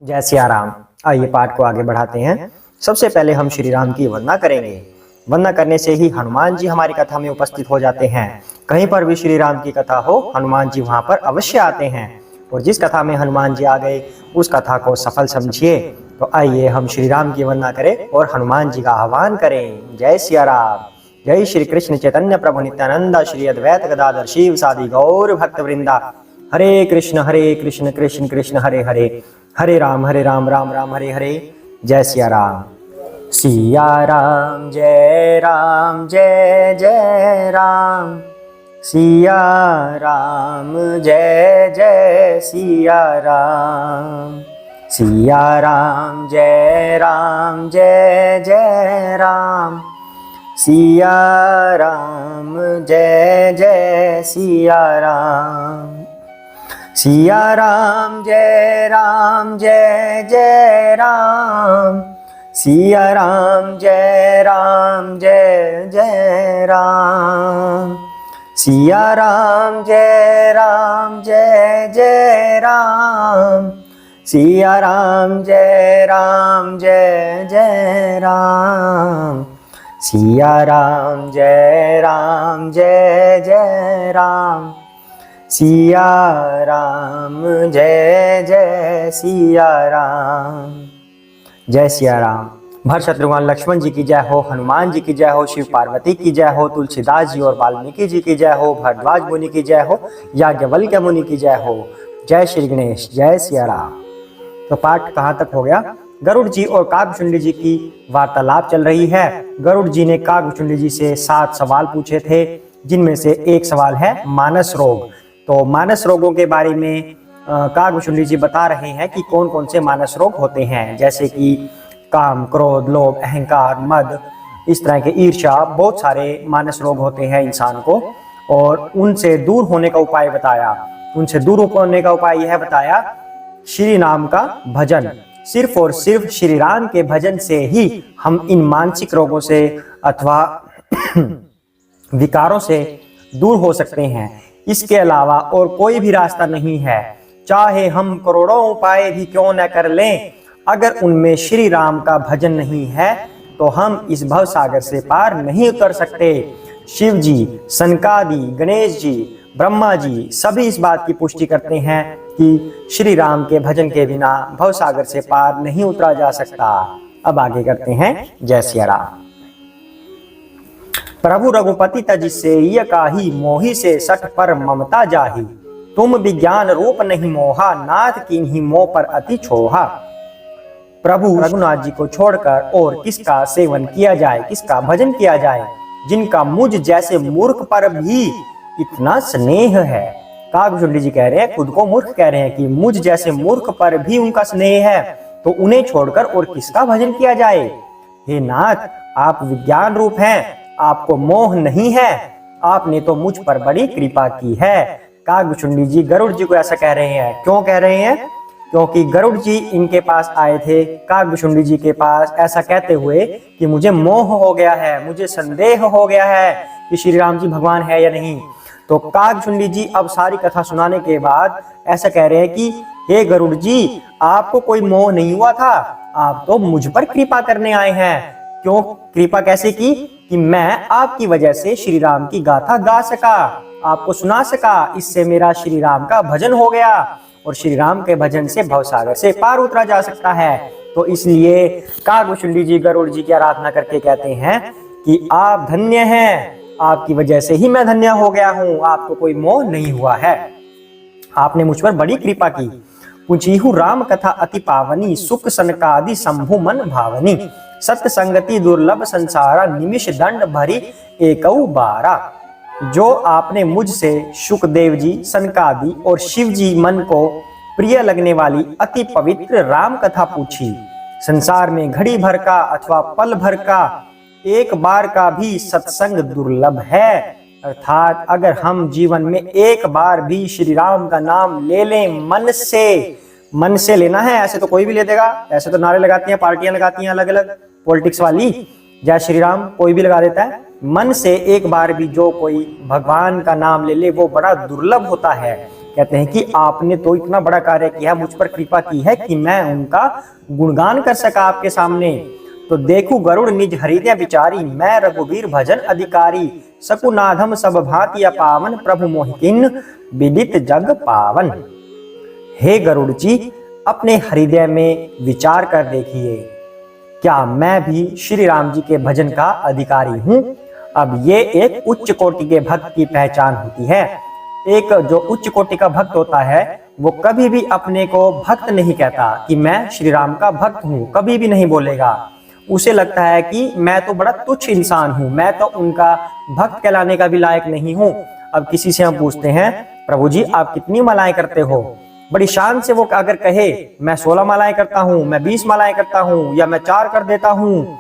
जय सिया राम। आइए पाठ को आगे बढ़ाते हैं। सबसे पहले हम श्री राम की वंदना करेंगे। वंदना करने से ही हनुमान जी हमारी कथा में उपस्थित हो जाते हैं। कहीं पर भी श्री राम की कथा हो, हनुमान जी वहां पर अवश्य आते हैं। और जिस कथा में हनुमान जी आ गए उस कथा को सफल समझिए। तो आइए हम श्री राम की वंदना करें और हनुमान जी का आह्वान करें। जय सिया राम। जय श्री कृष्ण चैतन्य प्रभु नित्यानंद श्री अद्वैत गदाधर शिव सादि गौर भक्त वृंदा। हरे कृष्ण कृष्ण कृष्ण हरे हरे, हरे राम राम राम हरे हरे। जय सिया राम। सिया राम जय जय राम। सिया राम जय सिया राम। सिया राम जय जय राम। सिया राम जय सिया राम। सिया राम जय जय राम। सिया राम जय जय राम। सिया राम जय जय राम। सिया राम जय जय राम। सिया राम जय जय राम। सिया राम जय सिया राम। जय सिया राम। भरत शत्रुघ्न लक्ष्मण जी की जय हो, हनुमान जी की जय हो, शिव पार्वती की जय हो, तुलसीदास जी और वाल्मीकि जी की जय हो, भरद्वाज मुनि की जय हो, याज्ञवल्क्य मुनि की जय हो। जय श्री गणेश। जय सिया राम। तो पाठ कहाँ तक हो गया? गरुड़ जी और कागभुचुंडी जी की वार्तालाप चल रही है। गरुड़ जी ने कागभुचुंडी जी से 7 सवाल पूछे थे, जिनमें से एक सवाल है मानस रोग। तो मानस रोगों के बारे में कागभुचुंडी जी बता रहे हैं कि कौन कौन से मानस रोग होते हैं, जैसे कि काम, क्रोध, लोभ, अहंकार, मद, इस तरह के ईर्ष्या, बहुत सारे मानस रोग होते हैं इंसान को। और उनसे दूर होने का उपाय बताया। उनसे दूर होने का उपाय यह बताया, श्री नाम का भजन। सिर्फ और सिर्फ श्री राम के भजन से ही हम इन मानसिक रोगों से अथवा विकारों से दूर हो सकते हैं। इसके अलावा और कोई भी रास्ता नहीं है। चाहे हम करोड़ों उपाय भी क्यों न कर लें, अगर उनमें श्री राम का भजन नहीं है तो हम इस भव सागर से पार नहीं उतर सकते। शिव जी, सनकादि, गणेश जी, ब्रह्मा जी सभी इस बात की पुष्टि करते हैं कि श्री राम के भजन के बिना भव सागर से पार नहीं उतरा जा सकता। अब आगे करते हैं। जय सिया राम। प्रभु रघुपति तज से ये काही, मोहि से सठ पर ममता जाही। तुम विज्ञान रूप नहीं मोहा, नाथ किन्हीं मोह पर अति छोहा। प्रभु रघुनाथ जी को छोड़कर और किसका सेवन किया जाए, किसका भजन किया जाए, जिनका मुझ जैसे मूर्ख पर भी इतना स्नेह है। कागभुचुंडी जी कह रहे हैं, खुद को मूर्ख कह रहे हैं कि मुझ जैसे मूर्ख पर भी उनका स्नेह है, तो उन्हें छोड़कर और किसका भजन किया जाए। हे नाथ, आप विज्ञान रूप हैं, आपको मोह नहीं है, आपने तो मुझ पर बड़ी कृपा की है। कागभुचुंडी जी गरुड़ जी को ऐसा कह रहे हैं। क्यों कह रहे हैं? क्योंकि गरुड़ जी इनके पास आए थे, कागभुचुंडी जी के पास, ऐसा कहते हुए कि मुझे मोह हो गया है, मुझे संदेह हो गया है कि श्री राम जी भगवान है या नहीं। तो कागभुचुंडी जी अब सारी कथा सुनाने के बाद ऐसा कह रहे हैं कि हे गरुड़ जी, आपको कोई मोह नहीं हुआ था, आप तो मुझ पर कृपा करने आए हैं। क्यों कृपा कैसे की? कि मैं आपकी वजह से श्री राम की गाथा गा सका, आपको सुना सका, इससे मेरा श्री राम का भजन हो गया और श्री राम के भजन से भवसागर से पार उतरा जा सकता है। तो इसलिए कागभुचुंडी जी गरुड़ जी की आराधना करके कहते हैं कि आप धन्य हैं, आपकी वजह से ही मैं धन्य हो गया हूं, आपको कोई मोह नहीं हुआ है, आपने मुझ पर बड़ी कृपा की। पूछीहु राम कथा अति पावनी, सुख सनकादि शंभु मन भावनी। सत्य संगति दुर्लभ संसारा, निमिष दंड भरी एकौ बारा। जो आपने मुझसे शुकदेव जी, सनकादि और शिव जी मन को प्रिय लगने वाली अति पवित्र राम कथा पूछी। संसार में घड़ी भर का अथवा पल भर का, एक बार का भी सत्संग दुर्लभ है। अर्थात अगर हम जीवन में एक बार भी श्री राम का नाम ले लें, मन से लेना है। ऐसे तो कोई भी ले देगा, ऐसे तो नारे लगाती हैं, पार्टियां लगाती हैं अलग अलग पॉलिटिक्स वाली, जय श्री राम कोई भी लगा देता है। मन से एक बार भी जो कोई भगवान का नाम ले ले वो बड़ा दुर्लभ होता है। कहते हैं कि आपने तो इतना बड़ा कार्य किया, मुझ पर कृपा की है कि मैं उनका गुणगान कर सका आपके सामने। तो देखू गरुड़ निज हृदय विचारी, मैं रघुवीर भजन अधिकारी। सकुनाधम सब भांति पावन, प्रभु मोहिकिन विदित जग पावन। हे गरुड़ जी, अपने हृदय में विचार कर देखिए, क्या मैं भी श्री राम जी के भजन का अधिकारी हूँ? अब ये एक उच्च कोटि के भक्त की पहचान होती है। एक जो उच्च कोटि का भक्त होता है वो कभी भी अपने को भक्त नहीं कहता कि मैं श्री राम का भक्त हूँ, कभी भी नहीं बोलेगा। उसे लगता है कि मैं तो बड़ा तुच्छ इंसान हूँ, मैं तो उनका भक्त कहलाने का भी लायक नहीं हूँ। अब किसी से हम पूछते हैं, प्रभु जी आप कितनी मालाएं करते हो? बड़ी शान से वो अगर कहे मैं 16 मालाएं करता हूँ, मैं 20 मालाएं करता हूँ, या मैं 4 कर देता हूँ,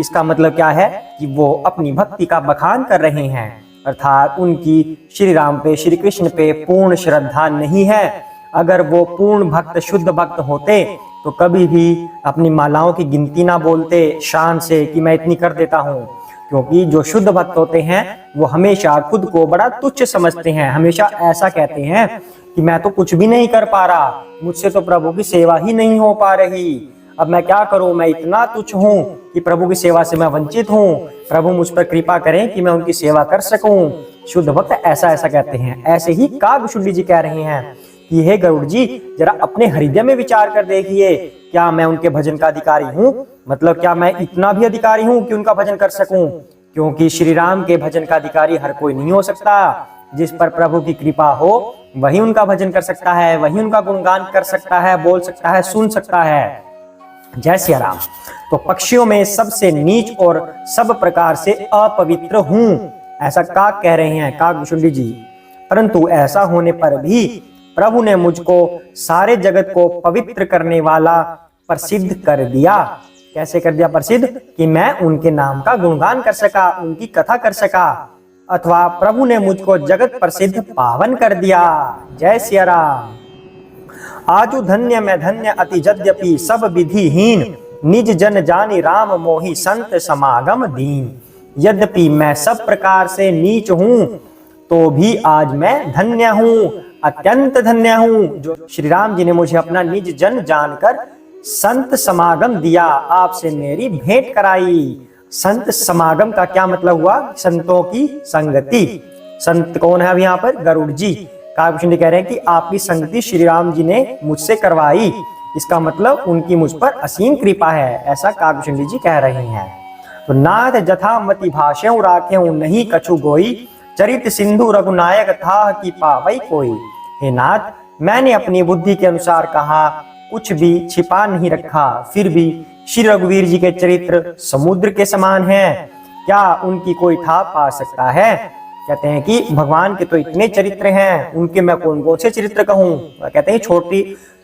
इसका मतलब क्या है कि वो अपनी भक्ति का बखान कर रहे हैं, अर्थात उनकी श्री राम पे, श्री कृष्ण पे पूर्ण श्रद्धा नहीं है। अगर वो पूर्ण भक्त, शुद्ध भक्त होते तो कभी भी अपनी मालाओं की गिनती ना बोलते शान से कि मैं इतनी कर देता हूँ। क्योंकि जो शुद्ध भक्त होते हैं वो हमेशा खुद को बड़ा तुच्छ समझते हैं, हमेशा ऐसा कहते हैं कि मैं तो कुछ भी नहीं कर पा रहा, मुझसे तो प्रभु की सेवा ही नहीं हो पा रही, अब मैं क्या करूं, मैं इतना तुच्छ हूं कि प्रभु की सेवा से मैं वंचित हूं, प्रभु मुझ पर कृपा करें कि मैं उनकी सेवा कर सकूं। शुद्ध भक्त ऐसा कहते हैं। ऐसे ही कागभूषुंडी जी कह रहे हैं कि हे गरुड़ जी, जरा अपने हृदय में विचार कर देखिए, क्या मैं उनके भजन का अधिकारी हूँ? मतलब क्या मैं इतना भी अधिकारी हूँ कि उनका भजन कर सकूं? क्योंकि श्री राम के भजन का अधिकारी हर कोई नहीं हो सकता। जिस पर प्रभु की कृपा हो वही उनका भजन कर सकता है, वही उनका गुणगान कर सकता है, बोल सकता है, सुन सकता है। जय सिया राम। तो पक्षियों में सबसे नीच और सब प्रकार से अपवित्र हूं, ऐसा काग कह रहे हैं, कागभूषुंडी जी। परंतु ऐसा होने पर भी प्रभु ने मुझको सारे जगत को पवित्र करने वाला प्रसिद्ध कर दिया। कैसे कर दिया प्रसिद्ध? कि मैं उनके नाम का गुणगान कर सका, उनकी कथा कर सका, अथवा प्रभु ने मुझको जगत प्रसिद्ध पावन कर दिया। जय सिया राम। आजु धन्य मैं धन्य अति यद्यपि सब विधिहीन, निज जन जानी राम मोहि संत समागम दीन। यद्यपि मैं सब प्रकार से नीच हूँ तो भी आज मैं धन्य हूँ, अत्यंत धन्य हूँ, जो श्री राम जी ने मुझे अपना निज जन जानकर संत समागम दिया, आपसे मेरी भेंट कराई। संत समागम का क्या मतलब हुआ? संतों की संगति। संत कौन है अब यहाँ पर? गरुड़ जी। कागभूषुंडी कह रहे हैं कि आपकी संगति श्री राम जी ने मुझसे करवाई, इसका मतलब उनकी मुझ पर असीम कृपा है, ऐसा कागभूषुंडी जी कह रहे हैं। तो नाथ जथा मति भाष्यउ राखेउ, नहीं कछु गोई, चरित सिंधु रघुनायक था कि पावई कोई। हे नाथ, मैंने अपनी बुद्धि के अनुसार कहा, कुछ भी छिपा नहीं रखा, फिर भी श्री रघुवीर जी के चरित्र समुद्र के समान हैं, क्या उनकी कोई था पा सकता है? कहते हैं कि भगवान के तो इतने चरित्र हैं, उनके मैं कौन कौन से चरित्र कहूँ? कहते हैं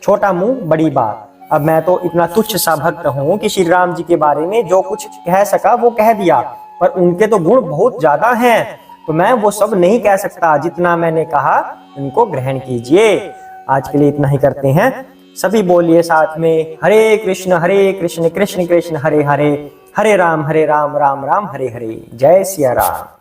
छोटा मुंह बड़ी बात। अब मैं तो इतना तुच्छ सा भक्त हूँ कि श्री राम जी के बारे में जो कुछ कह सका वो कह दिया, पर उनके तो गुण बहुत ज्यादा हैं, तो मैं वो सब नहीं कह सकता। जितना मैंने कहा उनको ग्रहण कीजिए। आज के लिए इतना ही करते हैं। सभी बोलिए साथ में, हरे कृष्ण कृष्ण कृष्ण हरे हरे, हरे राम राम राम हरे हरे। जय सिया राम।